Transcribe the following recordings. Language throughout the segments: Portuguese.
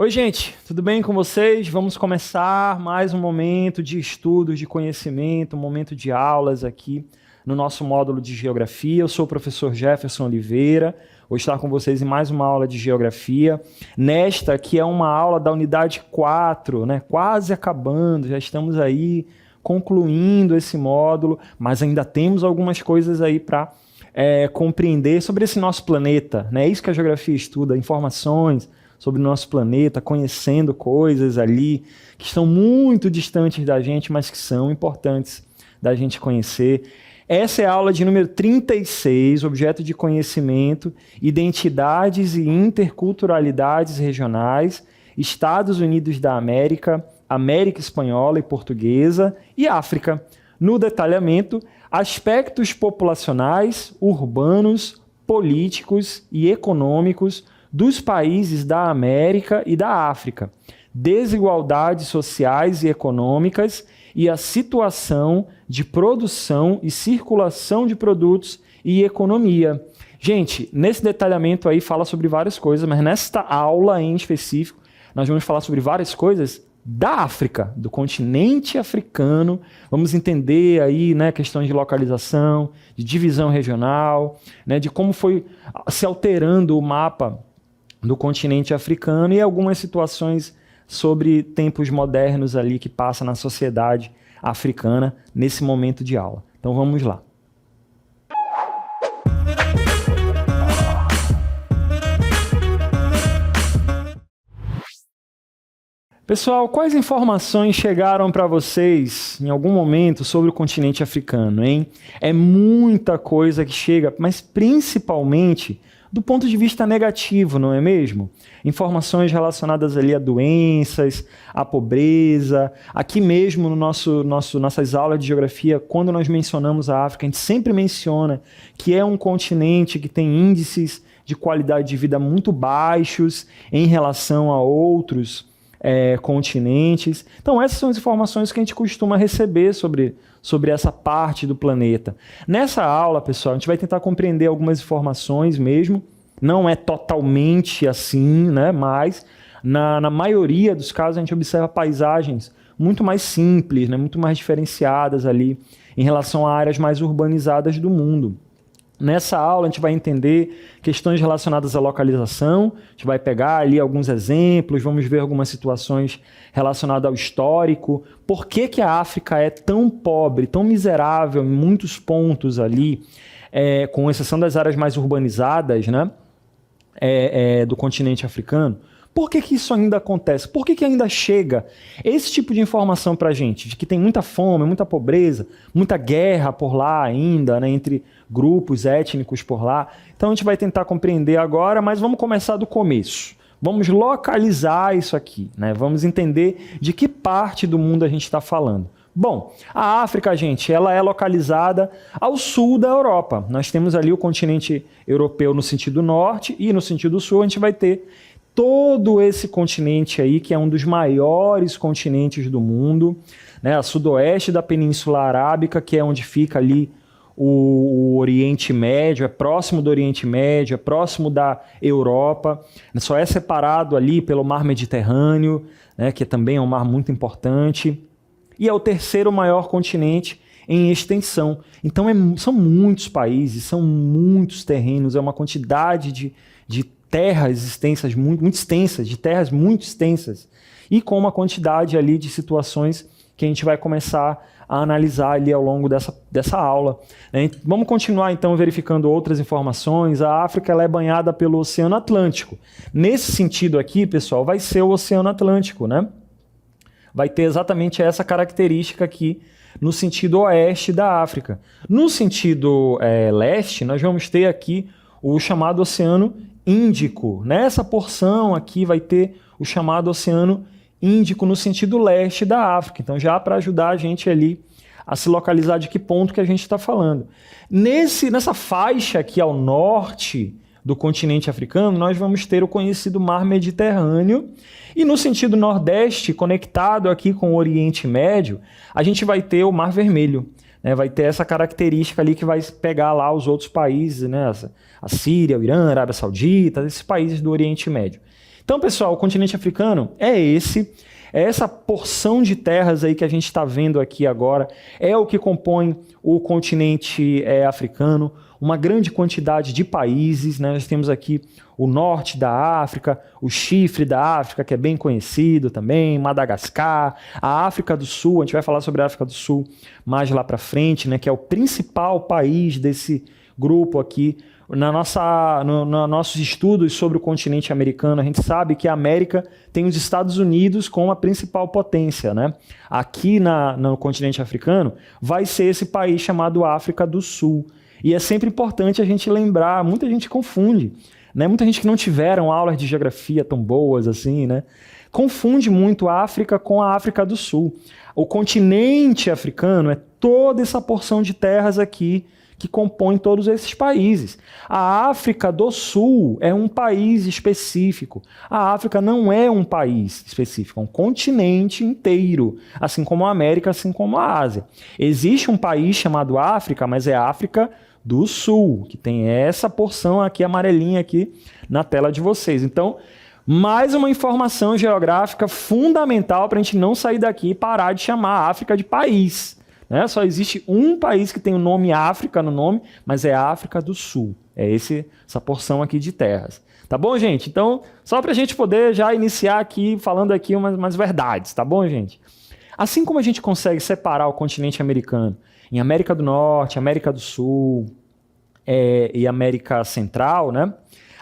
Oi, gente, tudo bem com vocês? Vamos começar mais um momento de estudos, de conhecimento, um momento de aulas aqui no nosso módulo de Geografia. Eu sou o professor Jefferson Oliveira, vou estar com vocês em mais uma aula de Geografia. Nesta que é uma aula da unidade 4, né? Quase acabando, já estamos aí concluindo esse módulo, mas ainda temos algumas coisas aí para compreender sobre esse nosso planeta, né? É isso que a Geografia estuda, informações sobre o nosso planeta, conhecendo coisas ali que estão muito distantes da gente, mas que são importantes da gente conhecer. Essa é a aula de número 36, objeto de conhecimento, identidades e interculturalidades regionais, Estados Unidos da América, América Espanhola e Portuguesa e África. No detalhamento, aspectos populacionais, urbanos, políticos e econômicos dos países da América e da África, desigualdades sociais e econômicas e a situação de produção e circulação de produtos e economia. Gente, nesse detalhamento aí fala sobre várias coisas, mas nesta aula em específico, nós vamos falar sobre várias coisas da África, do continente africano. Vamos entender aí, né, questões de localização, de divisão regional, né, de como foi se alterando o mapa do continente africano e algumas situações sobre tempos modernos ali que passa na sociedade africana nesse momento de aula. Então vamos lá. Pessoal, quais informações chegaram para vocês em algum momento sobre o continente africano, hein? É muita coisa que chega, mas principalmente do ponto de vista negativo, não é mesmo? Informações relacionadas ali a doenças, a pobreza. Aqui mesmo no nossas aulas de geografia, quando nós mencionamos a África, a gente sempre menciona que é um continente que tem índices de qualidade de vida muito baixos em relação a outros continentes. Então essas são as informações que a gente costuma receber sobre essa parte do planeta. Nessa aula, pessoal, a gente vai tentar compreender algumas informações mesmo, não é totalmente assim, né? Mas na maioria dos casos a gente observa paisagens muito mais simples, né? Muito mais diferenciadas ali em relação a áreas mais urbanizadas do mundo. Nessa aula a gente vai entender questões relacionadas à localização, a gente vai pegar ali alguns exemplos, vamos ver algumas situações relacionadas ao histórico, por que a África é tão pobre, tão miserável em muitos pontos ali, com exceção das áreas mais urbanizadas, né, do continente africano. Por que isso ainda acontece? Por que ainda chega esse tipo de informação para a gente? De que tem muita fome, muita pobreza, muita guerra por lá ainda, né, entre grupos étnicos por lá. Então a gente vai tentar compreender agora, mas vamos começar do começo. Vamos localizar isso aqui, né? Vamos entender de que parte do mundo a gente está falando. Bom, a África, gente, ela é localizada ao sul da Europa. Nós temos ali o continente europeu no sentido norte e no sentido sul a gente vai ter todo esse continente aí, que é um dos maiores continentes do mundo, né? A sudoeste da Península Arábica, que é onde fica ali o Oriente Médio, é próximo do Oriente Médio, é próximo da Europa, só é separado ali pelo Mar Mediterrâneo, né? Que também é um mar muito importante, e é o terceiro maior continente em extensão. Então são muitos países, são muitos terrenos, é uma quantidade de terras extensas, muito extensas, de terras muito extensas, e com uma quantidade ali de situações que a gente vai começar a analisar ali ao longo dessa aula. Vamos continuar então verificando outras informações. A África ela é banhada pelo Oceano Atlântico. Nesse sentido aqui, pessoal, vai ser o Oceano Atlântico, né? Vai ter exatamente essa característica aqui no sentido oeste da África. No sentido leste, nós vamos ter aqui o chamado Oceano Índico. Nessa porção aqui vai ter o chamado Oceano Índico no sentido leste da África. Então já para ajudar a gente ali a se localizar de que ponto que a gente está falando. Nessa faixa aqui ao norte do continente africano, nós vamos ter o conhecido Mar Mediterrâneo, e no sentido nordeste, conectado aqui com o Oriente Médio, a gente vai ter o Mar Vermelho. Vai ter essa característica ali que vai pegar lá os outros países, né? A Síria, o Irã, a Arábia Saudita, esses países do Oriente Médio. Então, pessoal, o continente africano é essa porção de terras aí que a gente está vendo aqui agora, é o que compõe o continente africano, uma grande quantidade de países, né? Nós temos aqui o norte da África, o chifre da África, que é bem conhecido também, Madagascar, a África do Sul, a gente vai falar sobre a África do Sul mais lá para frente, né? Que é o principal país desse grupo aqui. Nossos estudos sobre o continente americano, a gente sabe que a América tem os Estados Unidos como a principal potência, né? Aqui no continente africano vai ser esse país chamado África do Sul. E é sempre importante a gente lembrar, muita gente confunde, né? Muita gente que não tiveram aulas de geografia tão boas assim, né? Confunde muito a África com a África do Sul. O continente africano é toda essa porção de terras aqui que compõe todos esses países. A África do Sul é um país específico. A África não é um país específico, é um continente inteiro, assim como a América, assim como a Ásia. Existe um país chamado África, mas é a África do Sul, que tem essa porção aqui amarelinha aqui na tela de vocês. Então, mais uma informação geográfica fundamental para a gente não sair daqui e parar de chamar a África de país. Né? Só existe um país que tem o nome África no nome, mas é a África do Sul. É essa porção aqui de terras. Tá bom, gente? Então, só para a gente poder já iniciar aqui, falando aqui umas verdades. Tá bom, gente? Assim como a gente consegue separar o continente americano em América do Norte, América do Sul e América Central, né?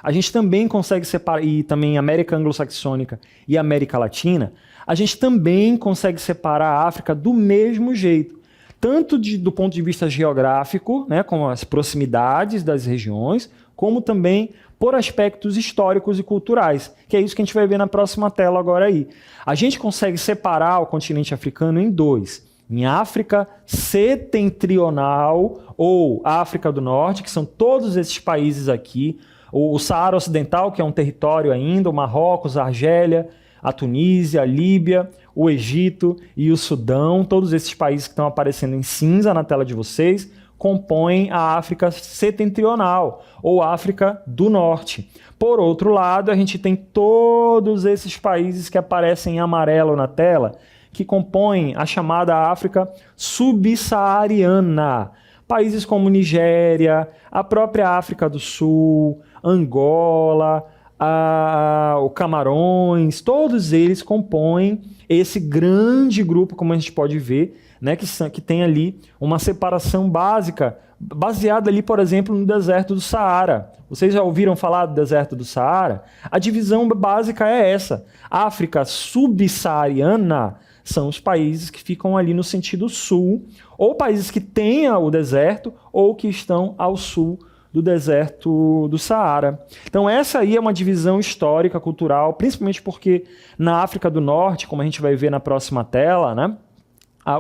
A gente também consegue separar, e também América Anglo-Saxônica e América Latina, a gente também consegue separar a África do mesmo jeito. Tanto do ponto de vista geográfico, né, com as proximidades das regiões, como também por aspectos históricos e culturais, que é isso que a gente vai ver na próxima tela agora aí. A gente consegue separar o continente africano em dois. Em África setentrional ou África do Norte, que são todos esses países aqui, o Saara Ocidental, que é um território ainda, o Marrocos, a Argélia, a Tunísia, a Líbia, o Egito e o Sudão, todos esses países que estão aparecendo em cinza na tela de vocês, compõem a África setentrional ou África do Norte. Por outro lado, a gente tem todos esses países que aparecem em amarelo na tela, que compõem a chamada África subsaariana. Países como Nigéria, a própria África do Sul, Angola, o Camarões, todos eles compõem esse grande grupo, como a gente pode ver, né, que tem ali uma separação básica, baseada ali, por exemplo, no deserto do Saara. Vocês já ouviram falar do deserto do Saara? A divisão básica é essa. África subsaariana são os países que ficam ali no sentido sul, ou países que têm o deserto, ou que estão ao sul do deserto do Saara. Então essa aí é uma divisão histórica, cultural, principalmente porque na África do Norte, como a gente vai ver na próxima tela, né,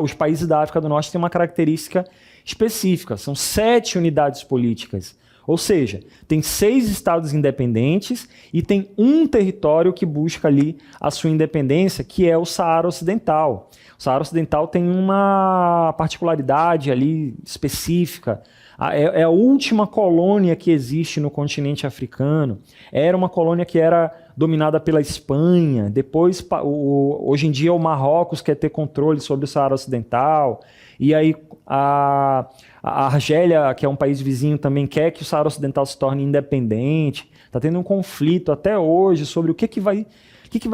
os países da África do Norte têm uma característica específica, são 7 unidades políticas. Ou seja, tem 6 estados independentes e tem um território que busca ali a sua independência, que é o Saara Ocidental. O Saara Ocidental tem uma particularidade ali específica. É a última colônia que existe no continente africano. Era uma colônia que era dominada pela Espanha. Depois, hoje em dia, o Marrocos quer ter controle sobre o Saara Ocidental. E aí a Argélia, que é um país vizinho, também quer que o Saara Ocidental se torne independente. Está tendo um conflito até hoje sobre o que vai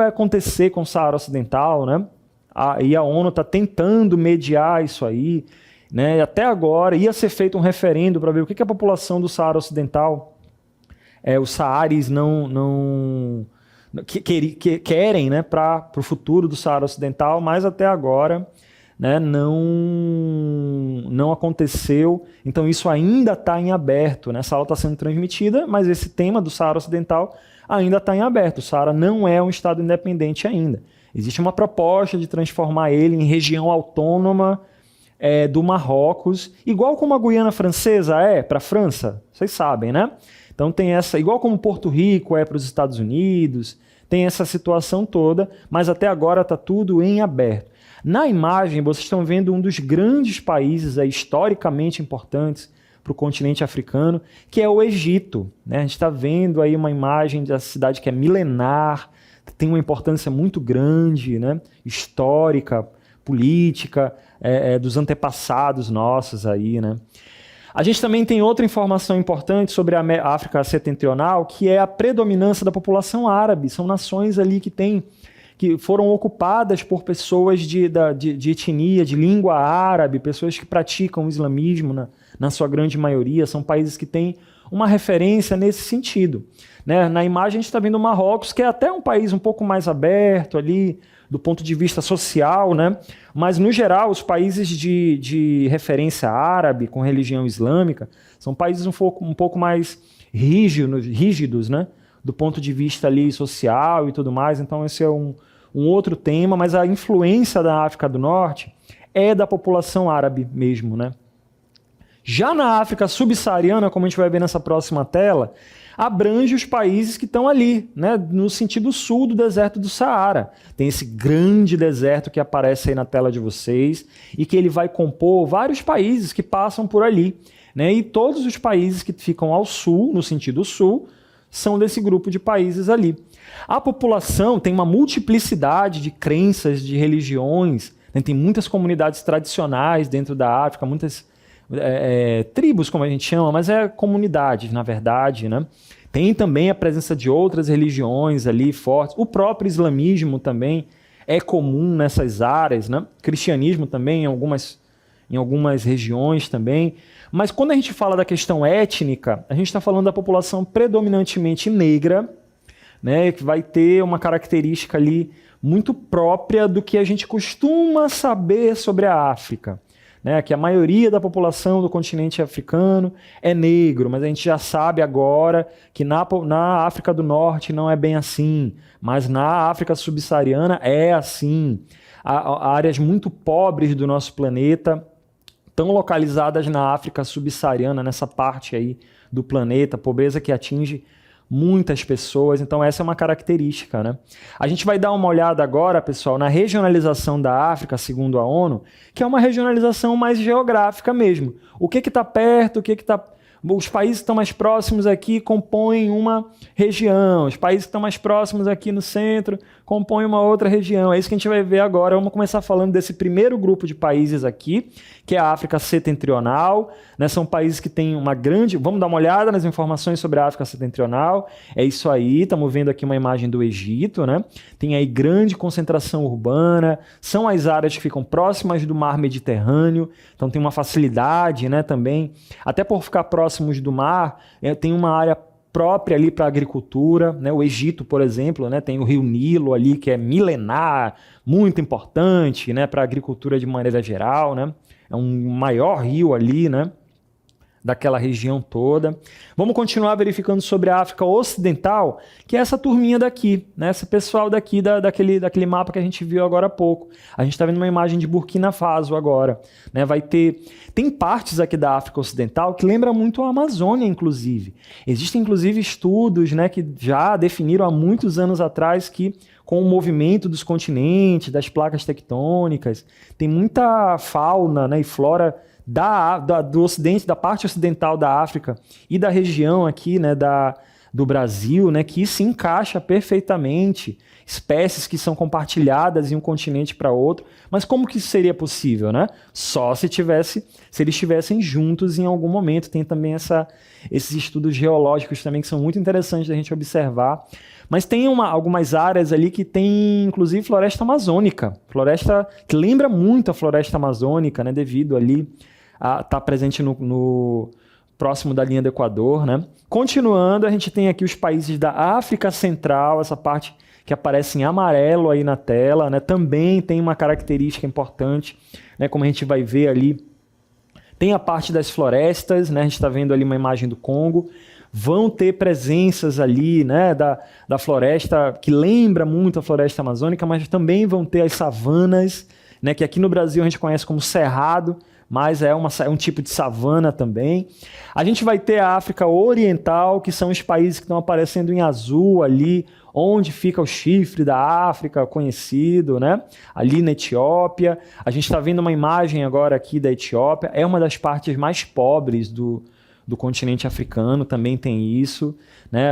acontecer com o Saara Ocidental, né? E a ONU está tentando mediar isso aí. Né? Até agora ia ser feito um referendo para ver o que a população do Saara Ocidental, os saaris querem, né, para o futuro do Saara Ocidental, mas até agora, né, não aconteceu. Então isso ainda está em aberto. Né? Essa aula está sendo transmitida, mas esse tema do Saara Ocidental ainda está em aberto. O Saara não é um estado independente ainda. Existe uma proposta de transformar ele em região autônoma do Marrocos, igual como a Guiana Francesa é para a França, vocês sabem, né? Então tem essa, igual como Porto Rico é para os Estados Unidos, tem essa situação toda, mas até agora está tudo em aberto. Na imagem, vocês estão vendo um dos grandes países historicamente importantes para o continente africano, que é o Egito. Né? A gente está vendo aí uma imagem da cidade que é milenar, tem uma importância muito grande, né? Histórica, política, dos antepassados nossos aí, né? A gente também tem outra informação importante sobre a África Setentrional, que é a predominância da população árabe. São nações ali que foram ocupadas por pessoas de etnia, de língua árabe, pessoas que praticam o islamismo na sua grande maioria. São países que têm uma referência nesse sentido, né? Na imagem a gente está vendo o Marrocos, que é até um país um pouco mais aberto ali, do ponto de vista social, né? Mas, no geral, os países de referência árabe, com religião islâmica, são países um pouco mais rígidos, né? Do ponto de vista ali social e tudo mais. Então, esse é um outro tema, mas a influência da África do Norte é da população árabe mesmo, né? Já na África subsaariana, como a gente vai ver nessa próxima tela, abrange os países que estão ali, né, no sentido sul do deserto do Saara. Tem esse grande deserto que aparece aí na tela de vocês e que ele vai compor vários países que passam por ali, né, e todos os países que ficam ao sul, no sentido sul, são desse grupo de países ali. A população tem uma multiplicidade de crenças, de religiões, né, tem muitas comunidades tradicionais dentro da África, muitas tribos, como a gente chama, mas comunidades, na verdade, né? Tem também a presença de outras religiões ali fortes. O próprio islamismo também é comum nessas áreas, né? Cristianismo também em algumas regiões também. Mas quando a gente fala da questão étnica, a gente está falando da população predominantemente negra, né? Que vai ter uma característica ali muito própria do que a gente costuma saber sobre a África. Né, que a maioria da população do continente africano é negro, mas a gente já sabe agora que na África do Norte não é bem assim, mas na África subsaariana é assim. Áreas muito pobres do nosso planeta estão localizadas na África subsaariana, nessa parte aí do planeta, pobreza que atinge muitas pessoas, então essa é uma característica, né? A gente vai dar uma olhada agora, pessoal, na regionalização da África, segundo a ONU, que é uma regionalização mais geográfica mesmo. O que está perto, os países que estão mais próximos aqui compõem uma região, os países que estão mais próximos aqui no centro compõem uma outra região. É isso que a gente vai ver agora. Vamos começar falando desse primeiro grupo de países aqui, que é a África Setentrional, né? São países que têm uma grande... Vamos dar uma olhada nas informações sobre a África Setentrional. É isso aí, estamos vendo aqui uma imagem do Egito, né? Tem aí grande concentração urbana, são as áreas que ficam próximas do mar Mediterrâneo, então tem uma facilidade, né, também, até por ficar próximos do mar, tem uma área própria ali para a agricultura, né? O Egito, por exemplo, né, tem o rio Nilo ali, que é milenar, muito importante, né, para a agricultura de maneira geral, né? É um maior rio ali, né, daquela região toda. Vamos continuar verificando sobre a África Ocidental, que é essa turminha daqui, né? Esse pessoal daqui, daquele mapa que a gente viu agora há pouco. A gente está vendo uma imagem de Burkina Faso agora, né? Tem partes aqui da África Ocidental que lembram muito a Amazônia, inclusive. Existem, inclusive, estudos, né, que já definiram há muitos anos atrás que, com o movimento dos continentes, das placas tectônicas, tem muita fauna, né, e flora do ocidente, da parte ocidental da África e da região aqui, né, do Brasil, né, que se encaixa perfeitamente, espécies que são compartilhadas de um continente para outro. Mas como que isso seria possível, né? Só se eles estivessem juntos em algum momento. Tem também esses estudos geológicos também que são muito interessantes da gente observar. Mas tem algumas áreas ali que tem, inclusive, floresta amazônica. Floresta que lembra muito a floresta amazônica, né, devido ali a estar presente no próximo da linha do Equador, né? Continuando, a gente tem aqui os países da África Central, essa parte que aparece em amarelo aí na tela, né? Também tem uma característica importante, né? Como a gente vai ver ali, tem a parte das florestas, né? A gente está vendo ali uma imagem do Congo. Vão ter presenças ali, né, da floresta, que lembra muito a floresta amazônica, mas também vão ter as savanas, né, que aqui no Brasil a gente conhece como cerrado, mas é um tipo de savana também. A gente vai ter a África Oriental, que são os países que estão aparecendo em azul ali, onde fica o chifre da África, conhecido, né? Ali na Etiópia. A gente está vendo uma imagem agora aqui da Etiópia. É uma das partes mais pobres do continente africano, também tem isso, né?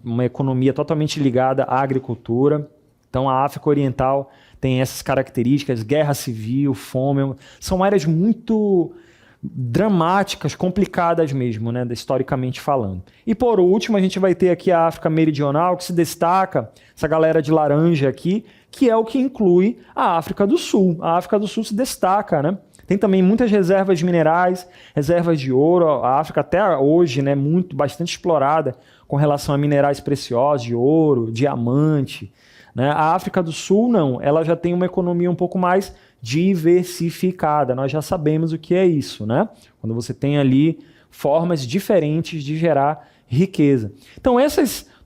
Uma economia totalmente ligada à agricultura. Então a África Oriental tem essas características, guerra civil, fome, são áreas muito dramáticas, complicadas mesmo, né, historicamente falando. E por último, a gente vai ter aqui a África Meridional, que se destaca, essa galera de laranja aqui, que é o que inclui a África do Sul. A África do Sul se destaca, né? Tem também muitas reservas de minerais, reservas de ouro. A África até hoje, né, bastante explorada com relação a minerais preciosos, de ouro, diamante, né? A África do Sul não, ela já tem uma economia um pouco mais diversificada. Nós já sabemos o que é isso, né? Quando você tem ali formas diferentes de gerar riqueza. Então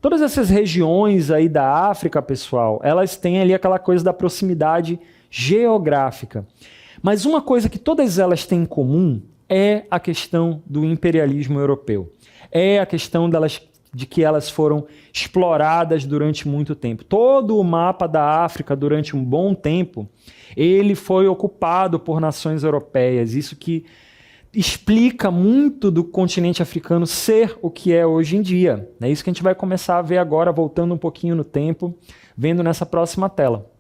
todas essas regiões aí da África, pessoal, elas têm ali aquela coisa da proximidade geográfica. Mas uma coisa que todas elas têm em comum é a questão do imperialismo europeu. É a questão de que elas foram exploradas durante muito tempo. Todo o mapa da África, durante um bom tempo, ele foi ocupado por nações europeias. Isso que explica muito do continente africano ser o que é hoje em dia. É isso que a gente vai começar a ver agora, voltando um pouquinho no tempo, vendo nessa próxima tela.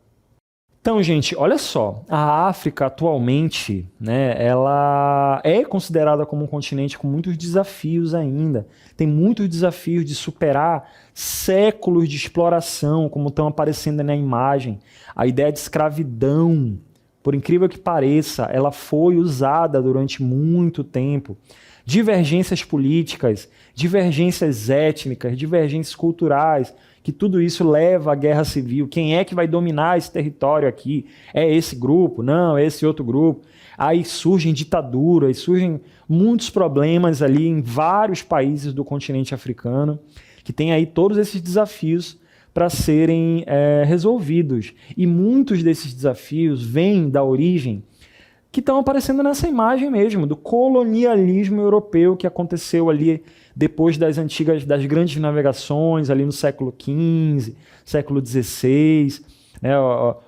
Então, gente, olha só, a África atualmente, né, ela é considerada como um continente com muitos desafios ainda. Tem muitos desafios de superar séculos de exploração, como estão aparecendo na imagem. A ideia de escravidão, por incrível que pareça, ela foi usada durante muito tempo. Divergências políticas, divergências étnicas, divergências culturais, que tudo isso leva à guerra civil. Quem é que vai dominar esse território aqui? É esse grupo? Não, é esse outro grupo. Aí surgem ditaduras, surgem muitos problemas ali em vários países do continente africano, que tem aí todos esses desafios para serem resolvidos. E muitos desses desafios vêm da origem que estão aparecendo nessa imagem mesmo, do colonialismo europeu que aconteceu ali depois das grandes navegações, ali no século XV, século XVI. Né?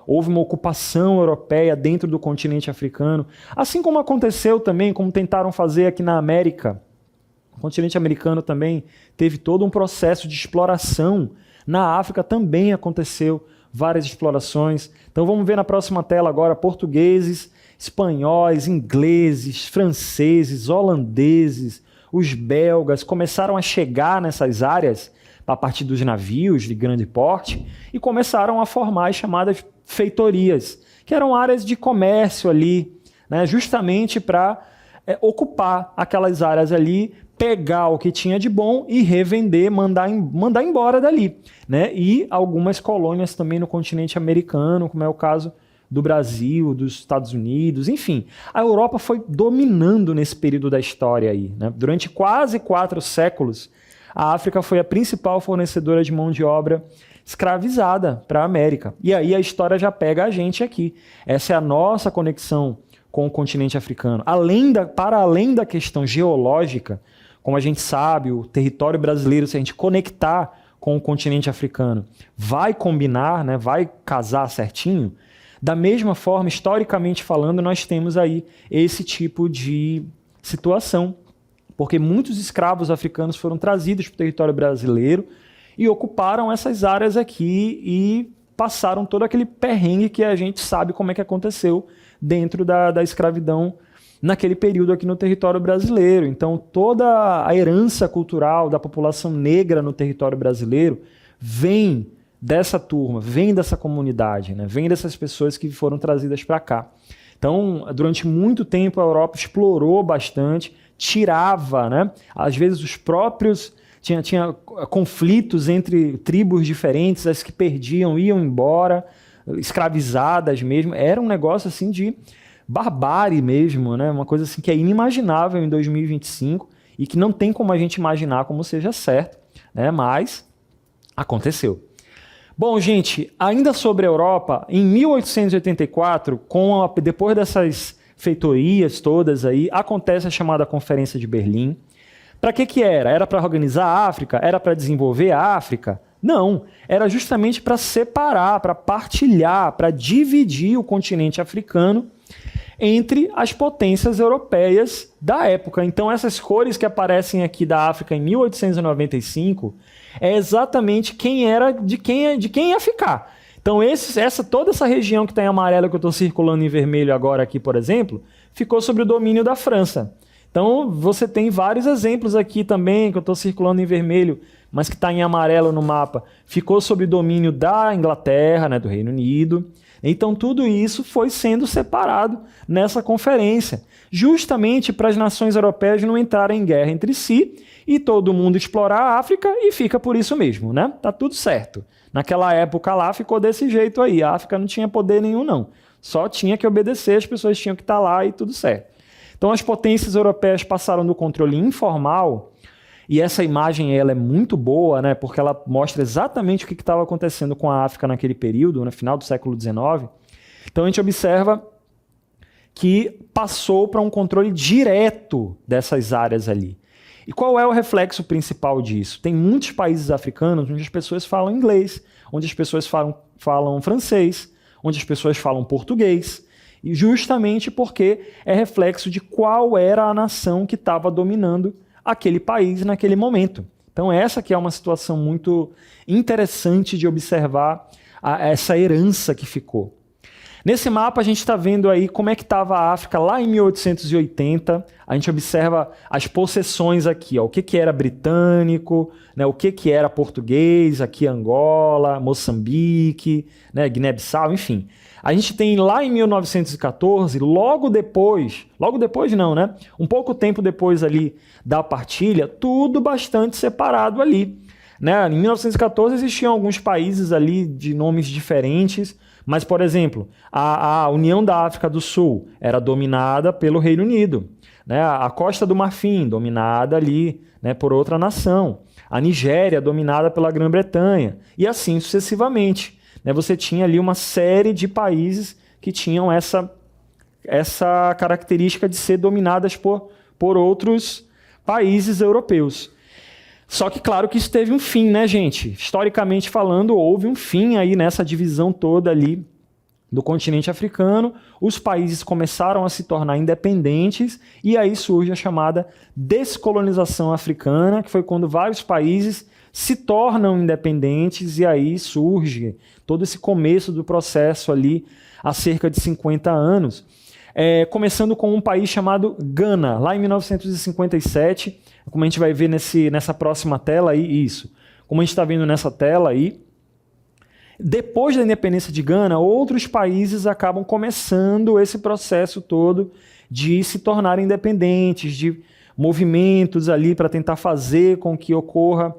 Houve uma ocupação europeia dentro do continente africano, assim como aconteceu também, como tentaram fazer aqui na América. O continente americano também teve todo um processo de exploração. Na África também aconteceu várias explorações. Então vamos ver na próxima tela agora portugueses, espanhóis, ingleses, franceses, holandeses, os belgas começaram a chegar nessas áreas a partir dos navios de grande porte e começaram a formar as chamadas feitorias, que eram áreas de comércio ali, né, justamente para ocupar aquelas áreas ali, pegar o que tinha de bom e revender, mandar embora dali. Né? E algumas colônias também no continente americano, como é o caso do Brasil, dos Estados Unidos, enfim. A Europa foi dominando nesse período da história aí. Né? Durante quase 4 séculos, a África foi a principal fornecedora de mão de obra escravizada para a América. E aí a história já pega a gente aqui. Essa é a nossa conexão com o continente africano. Para além da questão geológica, como a gente sabe, o território brasileiro, se a gente conectar com o continente africano, vai combinar, né, vai casar certinho. Da mesma forma, historicamente falando, nós temos aí esse tipo de situação, porque muitos escravos africanos foram trazidos para o território brasileiro e ocuparam essas áreas aqui e passaram todo aquele perrengue que a gente sabe como é que aconteceu dentro da escravidão naquele período aqui no território brasileiro. Então, toda a herança cultural da população negra no território brasileiro vem dessa turma, vem dessa comunidade, né? Vem dessas pessoas que foram trazidas para cá. Então, durante muito tempo, a Europa explorou bastante, tirava, né? Às vezes os próprios... Tinha conflitos entre tribos diferentes, as que perdiam iam embora, escravizadas mesmo. Era um negócio assim de barbárie mesmo, né? Uma coisa assim que é inimaginável em 2025 e que não tem como a gente imaginar como seja certo, né? Mas aconteceu. Bom, gente, ainda sobre a Europa, em 1884, depois dessas feitorias todas aí, acontece a chamada Conferência de Berlim. Para que era? Era para organizar a África? Era para desenvolver a África? Não, era justamente para separar, para partilhar, para dividir o continente africano entre as potências europeias da época. Então, essas cores que aparecem aqui da África em 1895 é exatamente de quem ia ficar. Então toda essa região que está em amarelo, que eu estou circulando em vermelho agora aqui, por exemplo, ficou sob o domínio da França. Então você tem vários exemplos aqui também, que eu estou circulando em vermelho, mas que está em amarelo no mapa, ficou sob o domínio da Inglaterra, né, do Reino Unido. Então tudo isso foi sendo separado nessa conferência, justamente para as nações europeias não entrarem em guerra entre si e todo mundo explorar a África e fica por isso mesmo, né? Tá tudo certo. Naquela época lá ficou desse jeito aí, a África não tinha poder nenhum não, só tinha que obedecer, as pessoas tinham que estar lá e tudo certo. Então as potências europeias passaram do controle informal, e essa imagem ela é muito boa, né, porque ela mostra exatamente o que estava acontecendo com a África naquele período, no final do século XIX. Então a gente observa que passou para um controle direto dessas áreas ali. E qual é o reflexo principal disso? Tem muitos países africanos onde as pessoas falam inglês, onde as pessoas falam francês, onde as pessoas falam português, e justamente porque é reflexo de qual era a nação que estava dominando aquele país naquele momento. Então essa que é uma situação muito interessante de observar essa herança que ficou. Nesse mapa a gente está vendo aí como é que estava a África lá em 1880. A gente observa as possessões aqui, ó, o que era britânico, né, o que era português, aqui Angola, Moçambique, né, Guiné-Bissau, enfim. A gente tem lá em 1914, logo depois não, né? Um pouco tempo depois ali da partilha, tudo bastante separado ali, né? Em 1914 existiam alguns países ali de nomes diferentes, mas, por exemplo, a União da África do Sul era dominada pelo Reino Unido, né? A Costa do Marfim, dominada ali, né, por outra nação. A Nigéria, dominada pela Grã-Bretanha, e assim sucessivamente. Você tinha ali uma série de países que tinham essa característica de ser dominadas por outros países europeus. Só que, claro que isso teve um fim, né, gente? Historicamente falando, houve um fim aí nessa divisão toda ali do continente africano. Os países começaram a se tornar independentes e aí surge a chamada descolonização africana, que foi quando vários países se tornam independentes e aí surge todo esse começo do processo ali há cerca de 50 anos. Começando com um país chamado Gana, lá em 1957, como a gente vai ver nessa próxima tela aí, isso. Como a gente está vendo nessa tela aí, depois da independência de Gana, outros países acabam começando esse processo todo de se tornarem independentes, de movimentos ali para tentar fazer com que ocorra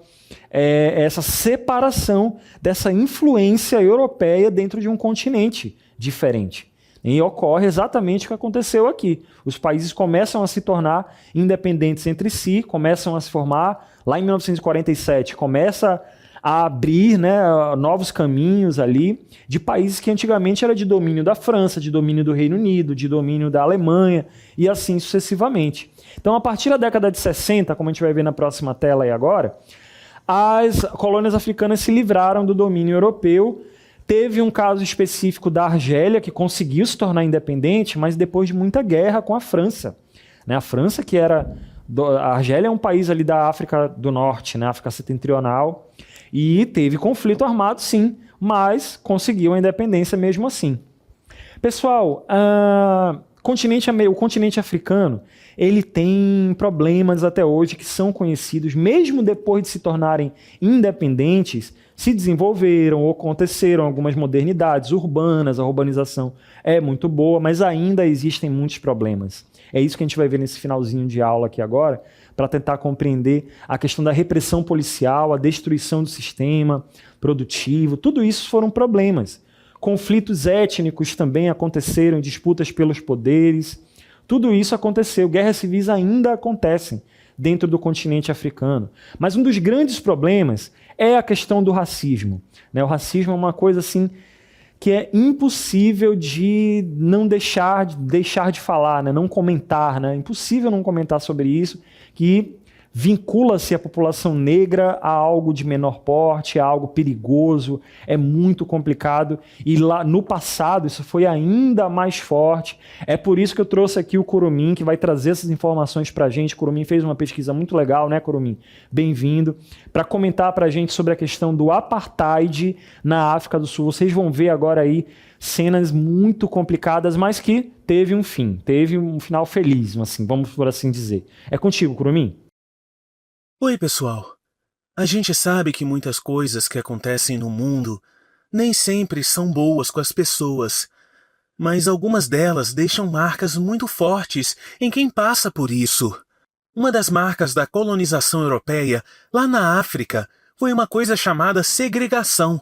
essa separação dessa influência europeia dentro de um continente diferente. E ocorre exatamente o que aconteceu aqui. Os países começam a se tornar independentes entre si, começam a se formar. Lá em 1947, começa a abrir, né, novos caminhos ali de países que antigamente era de domínio da França, de domínio do Reino Unido, de domínio da Alemanha e assim sucessivamente. Então, a partir da década de 60, como a gente vai ver na próxima tela aí agora, as colônias africanas se livraram do domínio europeu. Teve um caso específico da Argélia, que conseguiu se tornar independente, mas depois de muita guerra com a França. A França, que era... A Argélia é um país ali da África do Norte, né? África Setentrional, e teve conflito armado, sim, mas conseguiu a independência mesmo assim. Pessoal, o continente africano, ele tem problemas até hoje que são conhecidos, mesmo depois de se tornarem independentes, se desenvolveram ou aconteceram algumas modernidades urbanas, a urbanização é muito boa, mas ainda existem muitos problemas. É isso que a gente vai ver nesse finalzinho de aula aqui agora, para tentar compreender a questão da repressão policial, a destruição do sistema produtivo, tudo isso foram problemas. Conflitos étnicos também aconteceram, disputas pelos poderes, tudo isso aconteceu, guerras civis ainda acontecem dentro do continente africano. Mas um dos grandes problemas é a questão do racismo. O racismo é uma coisa assim que é impossível de não deixar de falar, não comentar. É impossível não comentar sobre isso, que vincula-se a população negra a algo de menor porte, a algo perigoso, é muito complicado, e lá no passado isso foi ainda mais forte. É por isso que eu trouxe aqui o Curumim, que vai trazer essas informações para a gente. O Curumim fez uma pesquisa muito legal, né, Curumim? Bem-vindo, para comentar para a gente sobre a questão do apartheid na África do Sul. Vocês vão ver agora aí cenas muito complicadas, mas que teve um final feliz, assim, vamos por assim dizer. É contigo, Curumim. Oi, pessoal. A gente sabe que muitas coisas que acontecem no mundo nem sempre são boas com as pessoas, mas algumas delas deixam marcas muito fortes em quem passa por isso. Uma das marcas da colonização europeia lá na África foi uma coisa chamada segregação.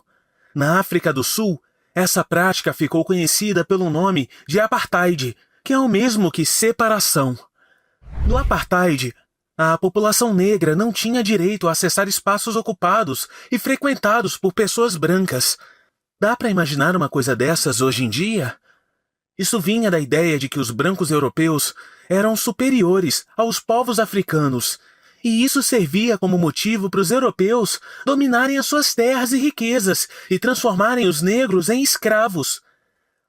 Na África do Sul, essa prática ficou conhecida pelo nome de apartheid, que é o mesmo que separação. No apartheid, a população negra não tinha direito a acessar espaços ocupados e frequentados por pessoas brancas. Dá para imaginar uma coisa dessas hoje em dia? Isso vinha da ideia de que os brancos europeus eram superiores aos povos africanos, e isso servia como motivo para os europeus dominarem as suas terras e riquezas e transformarem os negros em escravos.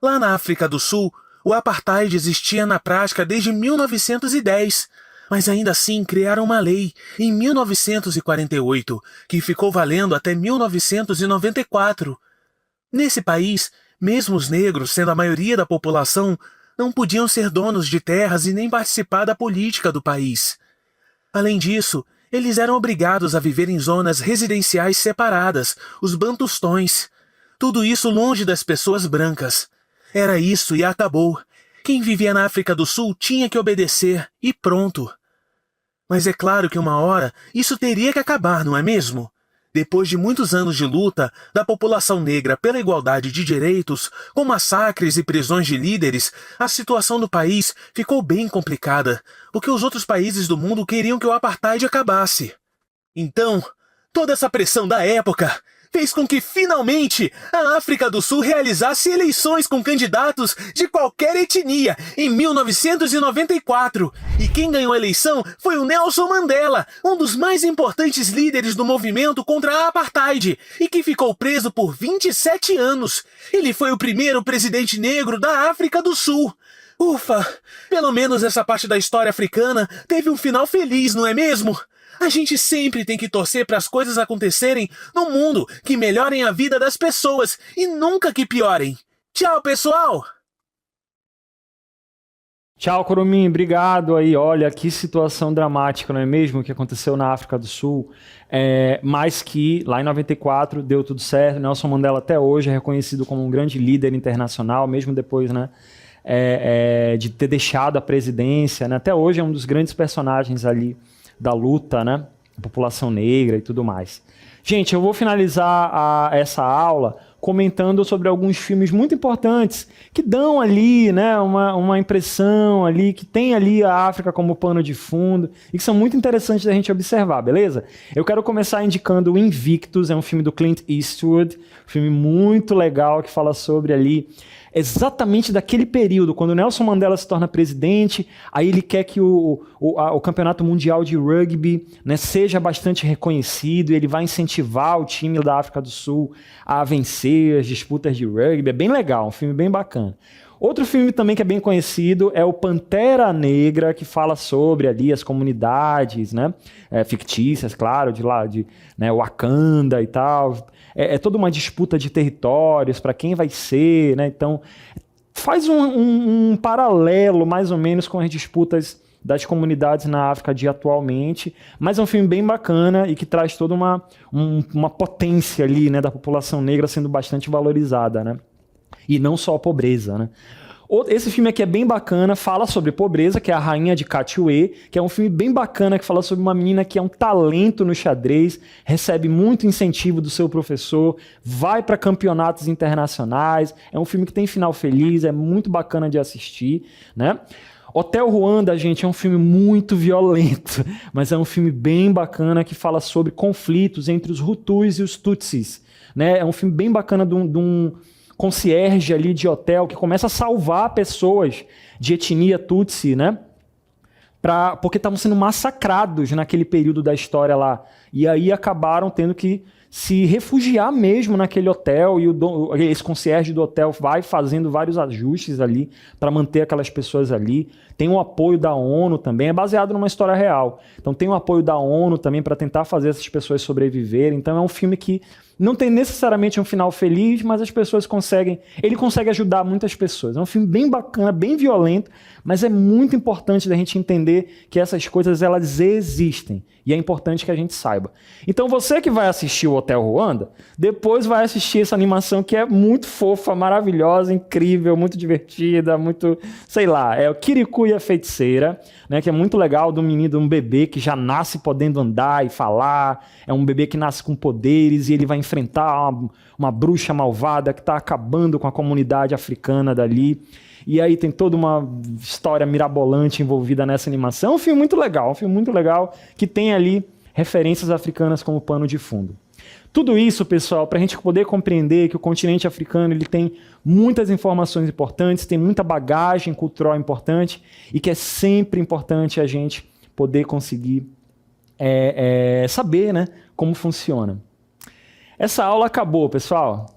Lá na África do Sul, o apartheid existia na prática desde 1910, mas ainda assim criaram uma lei, em 1948, que ficou valendo até 1994. Nesse país, mesmo os negros, sendo a maioria da população, não podiam ser donos de terras e nem participar da política do país. Além disso, eles eram obrigados a viver em zonas residenciais separadas, os bantustões. Tudo isso longe das pessoas brancas. Era isso e acabou. Quem vivia na África do Sul tinha que obedecer, e pronto. Mas é claro que uma hora isso teria que acabar, não é mesmo? Depois de muitos anos de luta da população negra pela igualdade de direitos, com massacres e prisões de líderes, a situação do país ficou bem complicada, porque os outros países do mundo queriam que o apartheid acabasse. Então, toda essa pressão da época fez com que, finalmente, a África do Sul realizasse eleições com candidatos de qualquer etnia em 1994. E quem ganhou a eleição foi o Nelson Mandela, um dos mais importantes líderes do movimento contra a apartheid, e que ficou preso por 27 anos. Ele foi o primeiro presidente negro da África do Sul. Ufa! Pelo menos essa parte da história africana teve um final feliz, não é mesmo? A gente sempre tem que torcer para as coisas acontecerem no mundo que melhorem a vida das pessoas e nunca que piorem. Tchau, pessoal! Tchau, Curumim, obrigado aí. Olha, que situação dramática, não é mesmo, que aconteceu na África do Sul, mas que lá em 94 deu tudo certo. Nelson Mandela até hoje é reconhecido como um grande líder internacional, mesmo depois, né, de ter deixado a presidência, né? Até hoje é um dos grandes personagens ali da luta, né? A população negra e tudo mais. Gente, eu vou finalizar essa aula comentando sobre alguns filmes muito importantes que dão ali, né, uma impressão ali, que tem ali a África como pano de fundo e que são muito interessantes da gente observar, beleza? Eu quero começar indicando o Invictus, é um filme do Clint Eastwood, um filme muito legal que fala sobre ali exatamente daquele período, quando Nelson Mandela se torna presidente, aí ele quer que o campeonato mundial de rugby, né, seja bastante reconhecido, e ele vai incentivar o time da África do Sul a vencer as disputas de rugby. É bem legal, um filme bem bacana. Outro filme também que é bem conhecido é o Pantera Negra, que fala sobre ali as comunidades, né, fictícias, claro, de lá de, né, Wakanda e tal. É toda uma disputa de territórios para quem vai ser, né? Então faz um paralelo mais ou menos com as disputas das comunidades na África de atualmente, mas é um filme bem bacana e que traz toda uma potência ali, né, da população negra sendo bastante valorizada, né? E não só a pobreza, né? Esse filme aqui é bem bacana, fala sobre pobreza, que é A Rainha de Katwe, que é um filme bem bacana, que fala sobre uma menina que é um talento no xadrez, recebe muito incentivo do seu professor, vai para campeonatos internacionais, é um filme que tem final feliz, é muito bacana de assistir, né? Hotel Ruanda, gente, é um filme muito violento, mas é um filme bem bacana que fala sobre conflitos entre os Hutus e os Tutsis, né? É um filme bem bacana de um concierge ali de hotel que começa a salvar pessoas de etnia Tutsi, né? porque estavam sendo massacrados naquele período da história lá. E aí acabaram tendo que se refugiar mesmo naquele hotel, e esse concierge do hotel vai fazendo vários ajustes ali para manter aquelas pessoas ali. Tem o apoio da ONU também, é baseado numa história real. Então tem o apoio da ONU também para tentar fazer essas pessoas sobreviverem. Então é um filme que não tem necessariamente um final feliz, mas as pessoas conseguem... Ele consegue ajudar muitas pessoas. É um filme bem bacana, bem violento, mas é muito importante da gente entender que essas coisas, elas existem. E é importante que a gente saiba. Então você que vai assistir o Hotel Ruanda, depois vai assistir essa animação que é muito fofa, maravilhosa, incrível, muito divertida, muito... sei lá, é o Kirikou e a Feiticeira, né, que é muito legal, do menino, de um bebê que já nasce podendo andar e falar. É um bebê que nasce com poderes e ele vai enfrentar uma bruxa malvada que está acabando com a comunidade africana dali. E aí tem toda uma história mirabolante envolvida nessa animação. É um filme muito legal, que tem ali referências africanas como pano de fundo. Tudo isso, pessoal, para a gente poder compreender que o continente africano ele tem muitas informações importantes, tem muita bagagem cultural importante, e que é sempre importante a gente poder conseguir saber, né, como funciona. Essa aula acabou, pessoal.